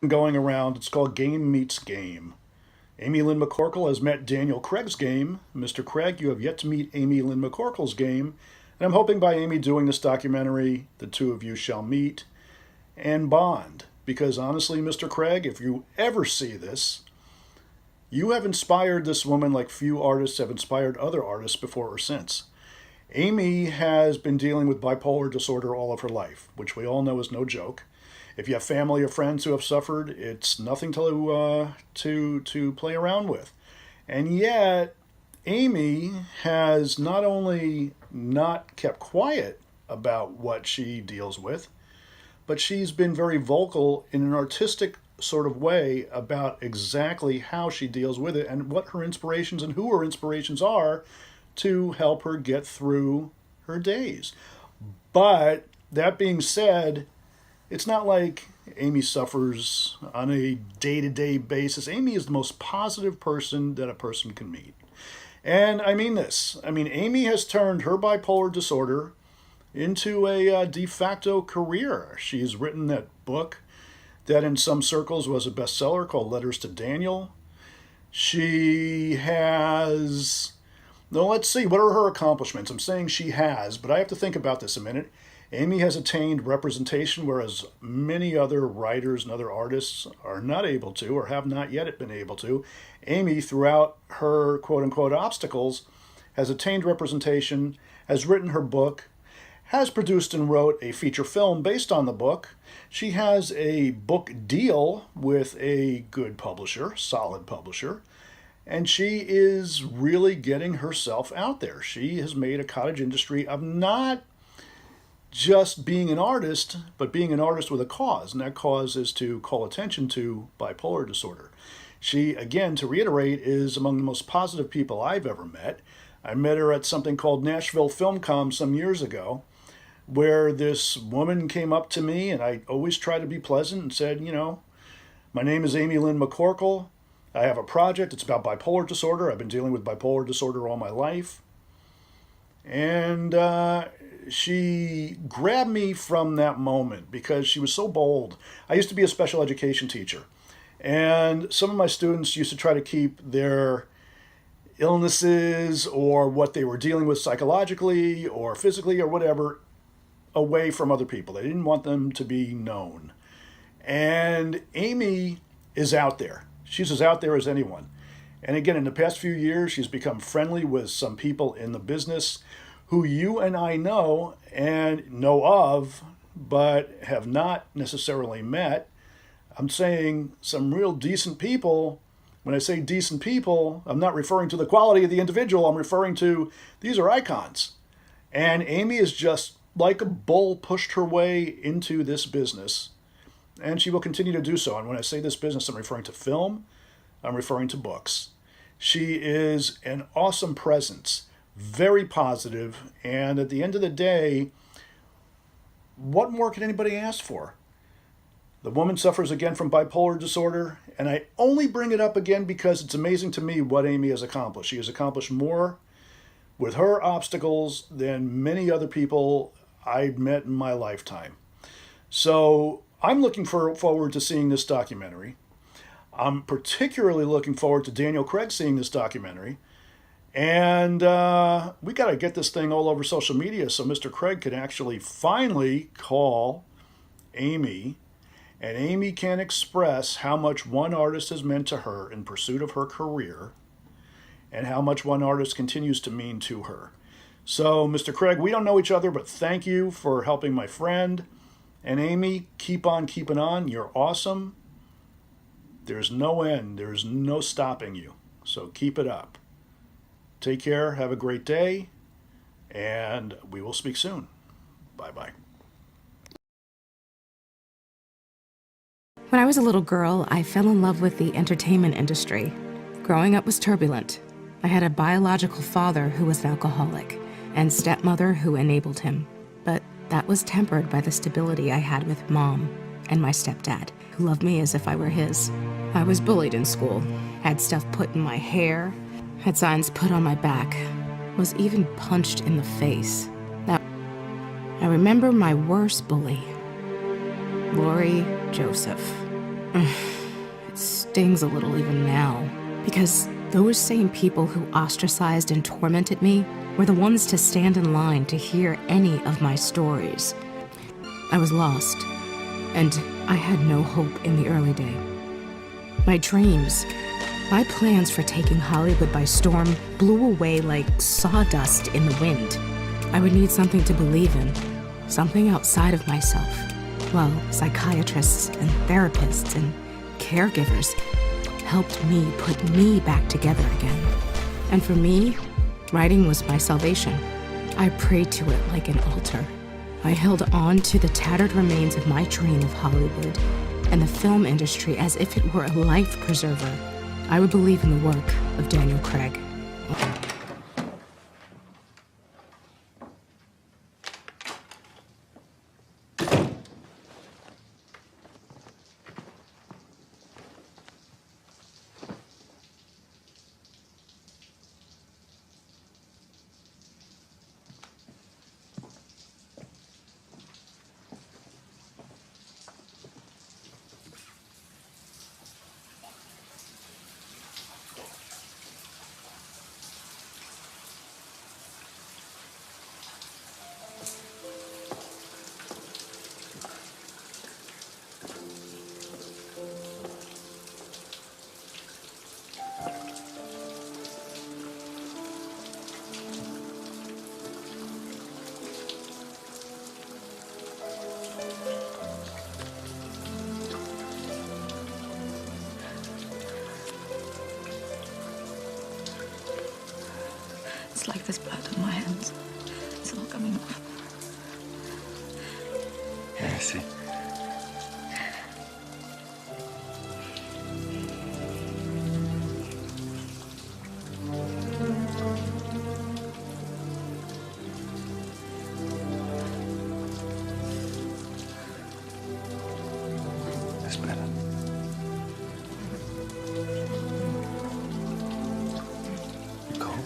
going around. It's called Game Meets Game. Amy Lynn McCorkle has met Daniel Craig's game. Mr. Craig, you have yet to meet Amy Lynn McCorkle's game. And I'm hoping by Amy doing this documentary, the two of you shall meet and bond. Because honestly, Mr. Craig, if you ever see this, you have inspired this woman like few artists have inspired other artists before or since. Amy has been dealing with bipolar disorder all of her life, which we all know is no joke. If you have family or friends who have suffered, it's nothing to play around with. And yet, Amy has not only not kept quiet about what she deals with, but she's been very vocal in an artistic sort of way about exactly how she deals with it and what her inspirations and who her inspirations are to help her get through her days. But that being said, it's not like Amy suffers on a day to day basis. Amy is the most positive person that a person can meet. And I mean this. I mean, Amy has turned her bipolar disorder into a de facto career. She's written that book that in some circles was a bestseller called Letters to Daniel. She has. Now, let's see, what are her accomplishments? I'm saying she has, but I have to think about this a minute. Amy has attained representation, whereas many other writers and other artists are not able to or have not yet been able to. Amy, throughout her quote unquote obstacles, has attained representation, has written her book, has produced and wrote a feature film based on the book. She has a book deal with a good publisher, solid publisher, and she is really getting herself out there. She has made a cottage industry of not just being an artist, but being an artist with a cause, and that cause is to call attention to bipolar disorder. She, again, to reiterate, is among the most positive people I've ever met. I met her at something called Nashville Film Com some years ago, where this woman came up to me, and I always try to be pleasant and said, my name is Amy Lynn McCorkle. I have a project. It's about bipolar disorder. I've been dealing with bipolar disorder all my life. And she grabbed me from that moment because she was so bold. I used to be a special education teacher, and some of my students used to try to keep their illnesses or what they were dealing with psychologically or physically or whatever away from other people. They didn't want them to be known. And Amy is out there. She's as out there as anyone. And again, in the past few years, she's become friendly with some people in the business who you and I know and know of, but have not necessarily met. I'm saying some real decent people. When I say decent people, I'm not referring to the quality of the individual. I'm referring to these are icons. And Amy is just like a bull pushed her way into this business, and she will continue to do so. And when I say this business, I'm referring to film, I'm referring to books. She is an awesome presence, very positive, and at the end of the day, what more can anybody ask for? The woman suffers again from bipolar disorder, and I only bring it up again because it's amazing to me what Amy has accomplished. She has accomplished more with her obstacles than many other people I've met in my lifetime. So I'm looking forward to seeing this documentary. I'm particularly looking forward to Daniel Craig seeing this documentary. And we got to get this thing all over social media so Mr. Craig can actually finally call Amy, and Amy can express how much one artist has meant to her in pursuit of her career and how much one artist continues to mean to her. So, Mr. Craig, we don't know each other, but thank you for helping my friend. And Amy, keep on keeping on. You're awesome. There's no end. There's no stopping you. So keep it up. Take care. Have a great day. And we will speak soon. Bye-bye. When I was a little girl, I fell in love with the entertainment industry. Growing up was turbulent. I had a biological father who was an alcoholic and stepmother who enabled him. But that was tempered by the stability I had with Mom and my stepdad, who loved me as if I were his. I was bullied in school, had stuff put in my hair, had signs put on my back, was even punched in the face. Now, I remember my worst bully, Lori Joseph. It stings a little even now, because those same people who ostracized and tormented me were the ones to stand in line to hear any of my stories. I was lost, and I had no hope in the early day. My dreams, my plans for taking Hollywood by storm blew away like sawdust in the wind. I would need something to believe in, something outside of myself. Well, psychiatrists and therapists and caregivers helped me put me back together again. And for me, writing was my salvation. I prayed to it like an altar. I held on to the tattered remains of my dream of Hollywood and the film industry as if it were a life preserver. I would believe in the work of Daniel Craig. It's like there's blood on my hands. It's not coming off. Yeah, I see. That's better. You cold?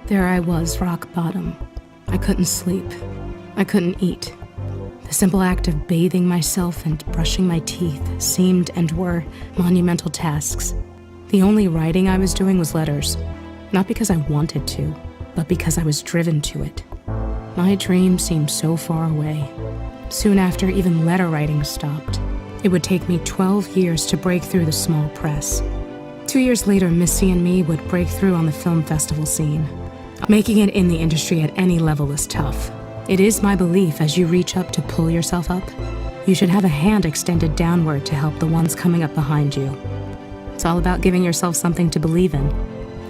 There I was, rock bottom. I couldn't sleep. I couldn't eat. The simple act of bathing myself and brushing my teeth seemed and were monumental tasks. The only writing I was doing was letters, not because I wanted to, but because I was driven to it. My dream seemed so far away. Soon after, even letter writing stopped. It would take me 12 years to break through the small press. 2 years later, Missy and me would break through on the film festival scene. Making it in the industry at any level is tough. It is my belief as you reach up to pull yourself up, you should have a hand extended downward to help the ones coming up behind you. It's all about giving yourself something to believe in,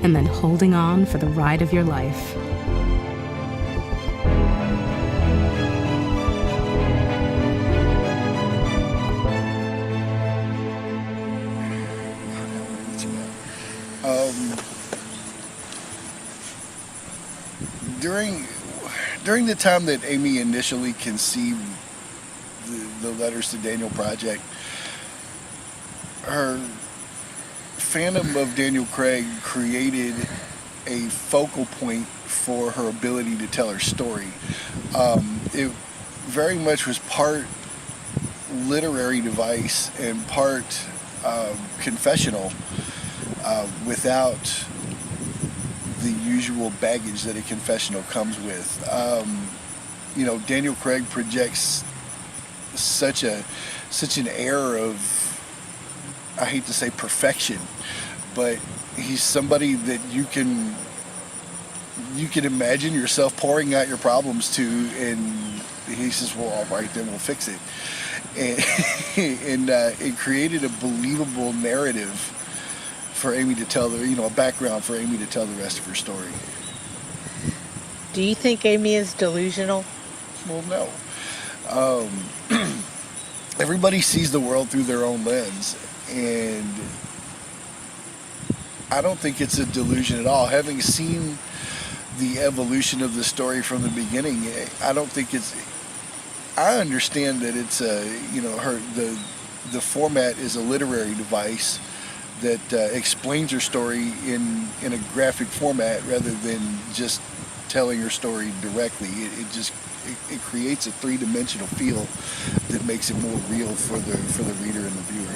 and then holding on for the ride of your life. During the time that Amy initially conceived the Letters to Daniel project, her fandom of Daniel Craig created a focal point for her ability to tell her story. It very much was part literary device and part confessional without the usual baggage that a confessional comes with. Daniel Craig projects such an air of, I hate to say perfection, but he's somebody that you can imagine yourself pouring out your problems to, and he says, well, all right, then we'll fix it. And it created a believable narrative for Amy to tell a background for Amy to tell the rest of her story. Do you think Amy is delusional? Well, no. everybody sees the world through their own lens, and I don't think it's a delusion at all. Having seen the evolution of the story from the beginning, I don't think it's. I understand that it's the format is a literary device that explains her story in a graphic format rather than just telling her story directly. It creates a three-dimensional feel that makes it more real for the reader and the viewer.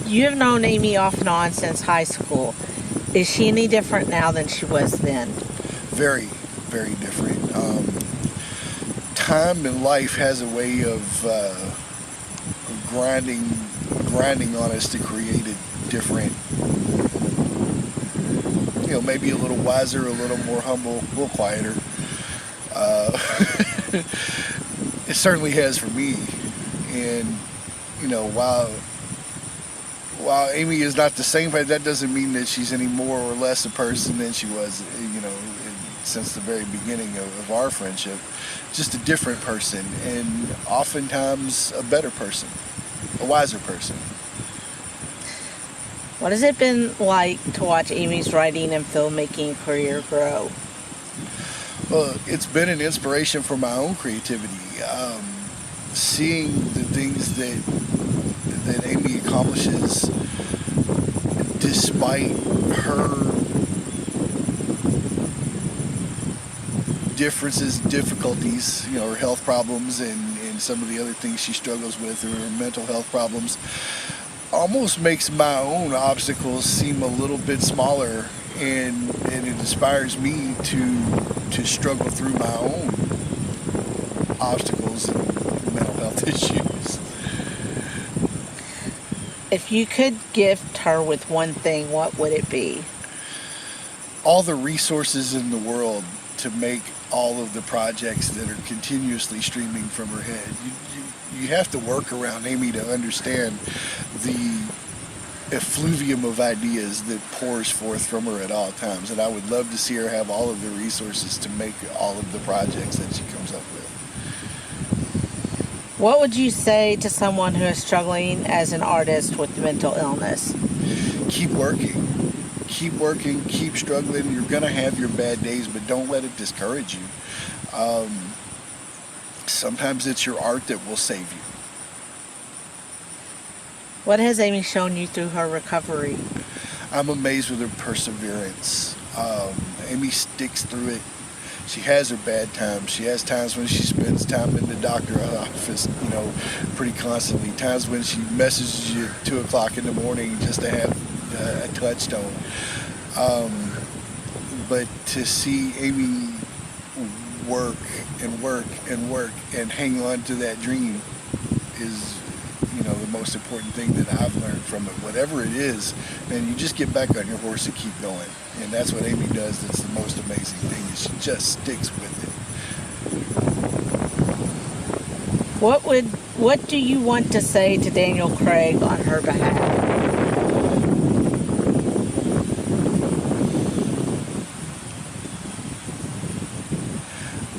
You have known Amy off and on since high school. Is she any different now than she was then? Very, very different. Time and life has a way of grinding on us to create a different, maybe a little wiser, a little more humble, a little quieter. It certainly has for me. And while Amy is not the same, but that doesn't mean that she's any more or less a person than she was, since the very beginning of our friendship. Just a different person, and oftentimes a better person, a wiser person. What has it been like to watch Amy's writing and filmmaking career grow? Well, it's been an inspiration for my own creativity. Seeing the things that Amy accomplishes despite her differences, difficulties, her health problems and some of the other things she struggles with, her mental health problems, almost makes my own obstacles seem a little bit smaller, and it inspires me to struggle through my own obstacles and mental health issues. If you could gift her with one thing, what would it be? All the resources in the world to make all of the projects that are continuously streaming from her head. You have to work around Amy to understand the effluvium of ideas that pours forth from her at all times. And I would love to see her have all of the resources to make all of the projects that she comes up with. What would you say to someone who is struggling as an artist with mental illness? Keep working. Keep working, keep struggling. You're going to have your bad days, but don't let it discourage you. Sometimes it's your art that will save you. What has Amy shown you through her recovery? I'm amazed with her perseverance. Amy sticks through it. She has her bad times. She has times when she spends time in the doctor's office, pretty constantly. Times when she messages you at 2 o'clock in the morning just to have a touchstone. But to see Amy work and work and work and hang on to that dream is, the most important thing that I've learned from it. Whatever it is, man, you just get back on your horse and keep going. And that's what Amy does. That's the most amazing thing, is she just sticks with it. What do you want to say to Daniel Craig on her behalf?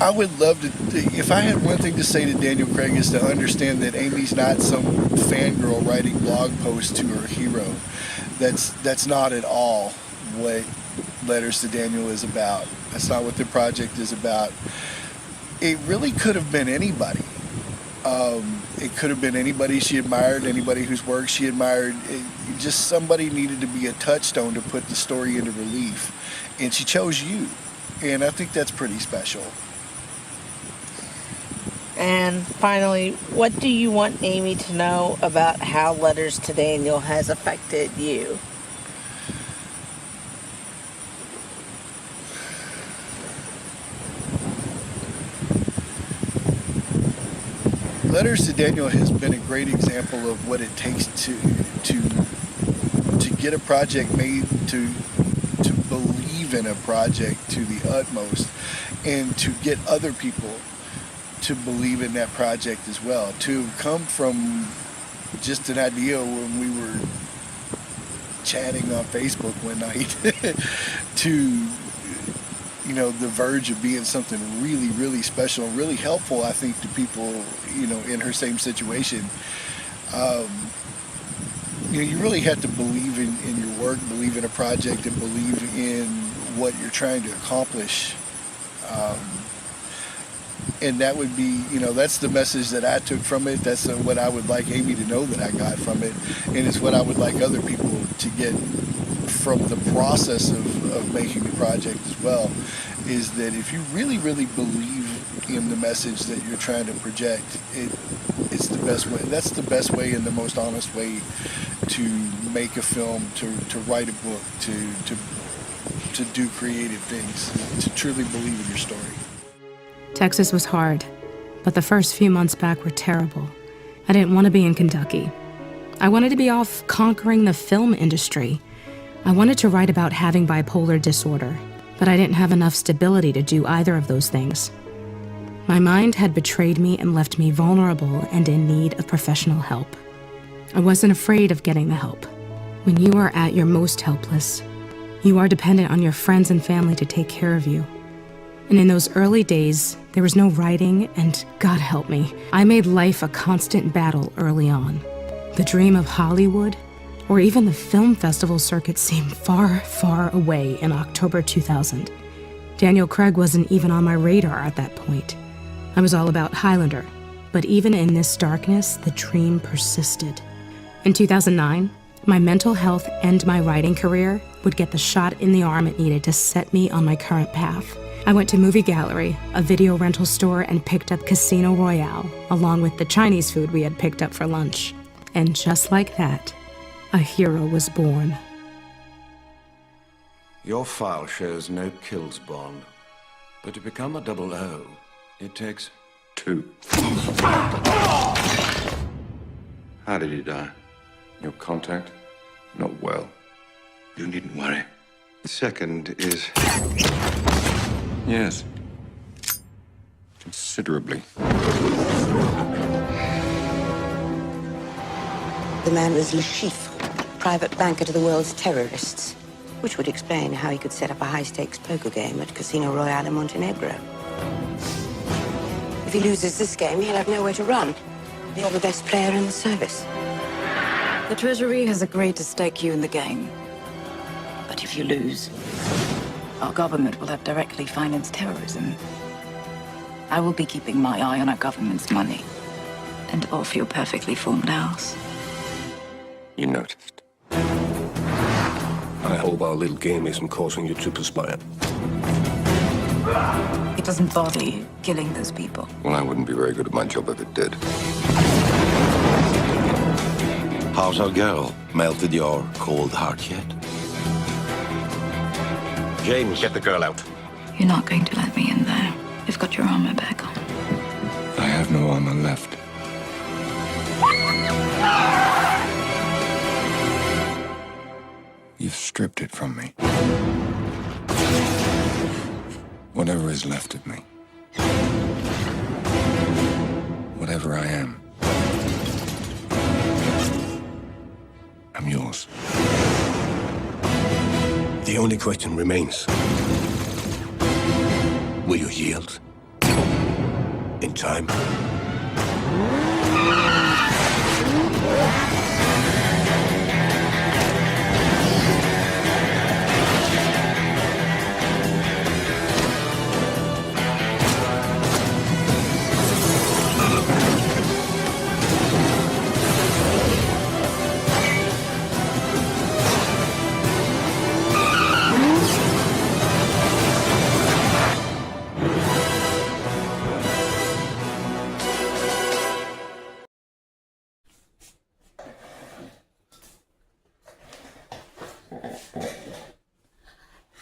I would love to, if I had one thing to say to Daniel Craig, is to understand that Amy's not some fangirl writing blog posts to her hero. That's not at all what Letters to Daniel is about. That's not what the project is about. It really could have been anybody. It could have been anybody she admired, anybody whose work she admired. Just somebody needed to be a touchstone to put the story into relief. And she chose you. And I think that's pretty special. And finally, what do you want Amy to know about how Letters to Daniel has affected you? Letters to Daniel has been a great example of what it takes to get a project made, to believe in a project to the utmost, and to get other people to believe in that project as well. To come from just an idea when we were chatting on Facebook one night to the verge of being something really, really special and really helpful, I think, to people, in her same situation. You really have to believe in your work, believe in a project, and believe in what you're trying to accomplish. And that would be, that's the message that I took from it. That's what I would like Amy to know that I got from it. And it's what I would like other people to get from the process of making the project as well, is that if you really, really believe in the message that you're trying to project, it's the best way. That's the best way and the most honest way to make a film, to write a book, to do creative things, to truly believe in your story. Texas was hard, but the first few months back were terrible. I didn't want to be in Kentucky. I wanted to be off conquering the film industry. I wanted to write about having bipolar disorder, but I didn't have enough stability to do either of those things. My mind had betrayed me and left me vulnerable and in need of professional help. I wasn't afraid of getting the help. When you are at your most helpless, you are dependent on your friends and family to take care of you. And in those early days, there was no writing, and God help me, I made life a constant battle early on. The dream of Hollywood, or even the film festival circuit, seemed far, far away in October 2000. Daniel Craig wasn't even on my radar at that point. I was all about Highlander, but even in this darkness, the dream persisted. In 2009, my mental health and my writing career would get the shot in the arm it needed to set me on my current path. I went to Movie Gallery, a video rental store, and picked up Casino Royale, along with the Chinese food we had picked up for lunch. And just like that, a hero was born. Your file shows no kills, Bond. But to become a 00, it takes 2. How did he die? Your contact? Not well. You needn't worry. The second is... Yes. Considerably. The man was Le Chiffre, private banker to the world's terrorists, which would explain how he could set up a high-stakes poker game at Casino Royale in Montenegro. If he loses this game, he'll have nowhere to run. You're the best player in the service. The Treasury has agreed to stake you in the game. But if you lose, our government will have directly financed terrorism. I will be keeping my eye on our government's money and off your perfectly formed house. You noticed. I hope our little game isn't causing you to perspire. It doesn't bother you killing those people. Well, I wouldn't be very good at my job if it did. How's our girl? Melted your cold heart yet? James, get the girl out. You're not going to let me in there. You've got your armor back on. I have no armor left. You've stripped it from me. Whatever is left of me. Whatever I am. I'm yours. The only question remains. Will you yield? In time?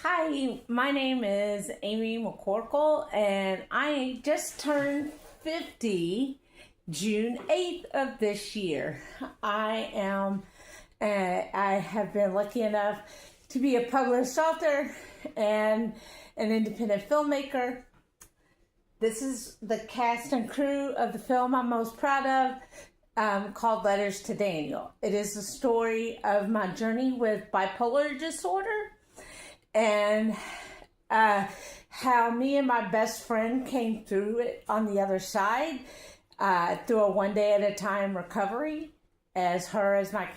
Hi, my name is Amy McCorkle, and I just turned 50 June 8th of this year. I have been lucky enough to be a published author and an independent filmmaker. This is the cast and crew of the film I'm most proud of, called Letters to Daniel. It is the story of my journey with bipolar disorder and how me and my best friend came through it on the other side, through a one day at a time recovery, as her as my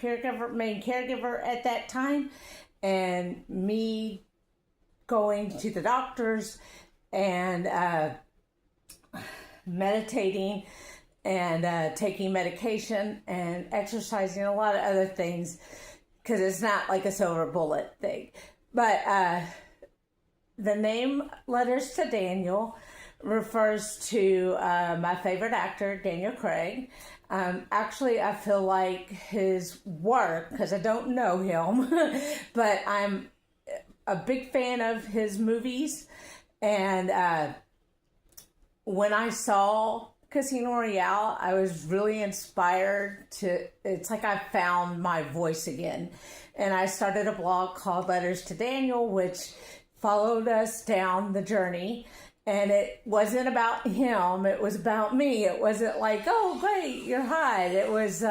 main caregiver at that time, and me going to the doctors and meditating and taking medication and exercising, a lot of other things, because it's not like a silver bullet thing. But the name Letters to Daniel refers to my favorite actor, Daniel Craig. Actually, I feel like his work, because I don't know him, but I'm a big fan of his movies. And when I saw Casino Royale, I was really inspired it's like I found my voice again. And I started a blog called Letters to Daniel, which followed us down the journey. And it wasn't about him, it was about me. It wasn't like, oh, great, you're Hyde. It was,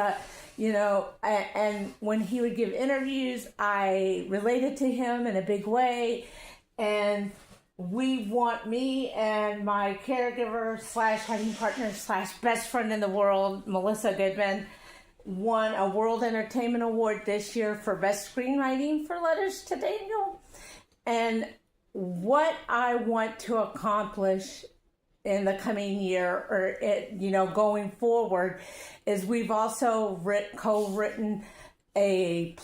and when he would give interviews, I related to him in a big way. And me and my caregiver / writing partner / best friend in the world, Melissa Goodman, won a World Entertainment Award this year for Best Screenwriting for Letters to Daniel. And what I want to accomplish in the coming year, or going forward, is we've also co-written a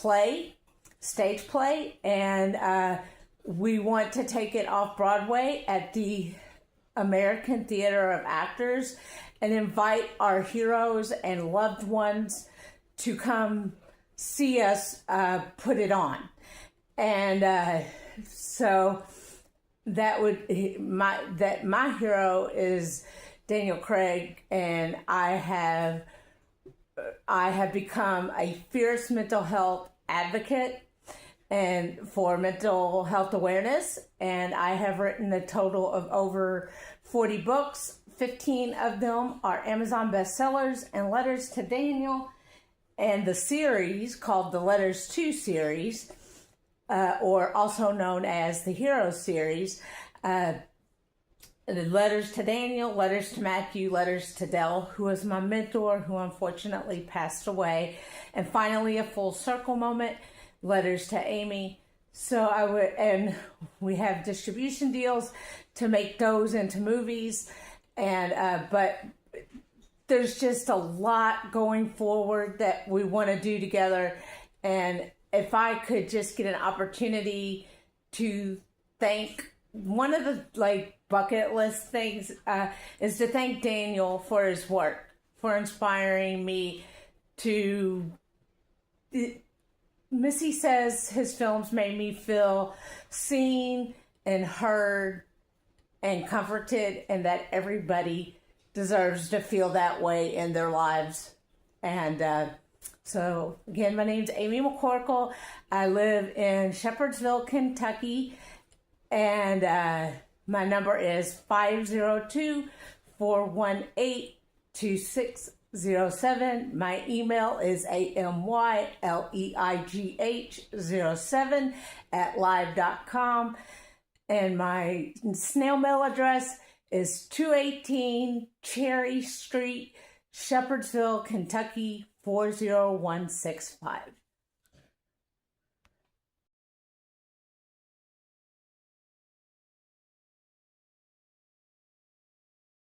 stage play, and we want to take it off Broadway at the American Theater of Actors and invite our heroes and loved ones to come see us put it on. And so my hero is Daniel Craig, and I have become a fierce mental health advocate and for mental health awareness, and I have written a total of over 40 books. 15 of them are Amazon bestsellers, and Letters to Daniel and the series called the Letters to series, or also known as the Hero series. The Letters to Daniel, Letters to Matthew, Letters to Dell, who was my mentor, who unfortunately passed away. And finally, a full circle moment, Letters to Amy. And we have distribution deals to make those into movies. And, but there's just a lot going forward that we want to do together. And if I could just get an opportunity to thank, one of the bucket list things is to thank Daniel for his work, for inspiring me to. Missy says his films made me feel seen and heard and comforted, and that everybody deserves to feel that way in their lives. And so, again, my name's Amy McCorkle. I live in Shepherdsville, Kentucky, and my number is 502-418-2607. My email is amyleigh07@live.com. And my snail mail address is 218 Cherry Street, Shepherdsville, Kentucky, 40165.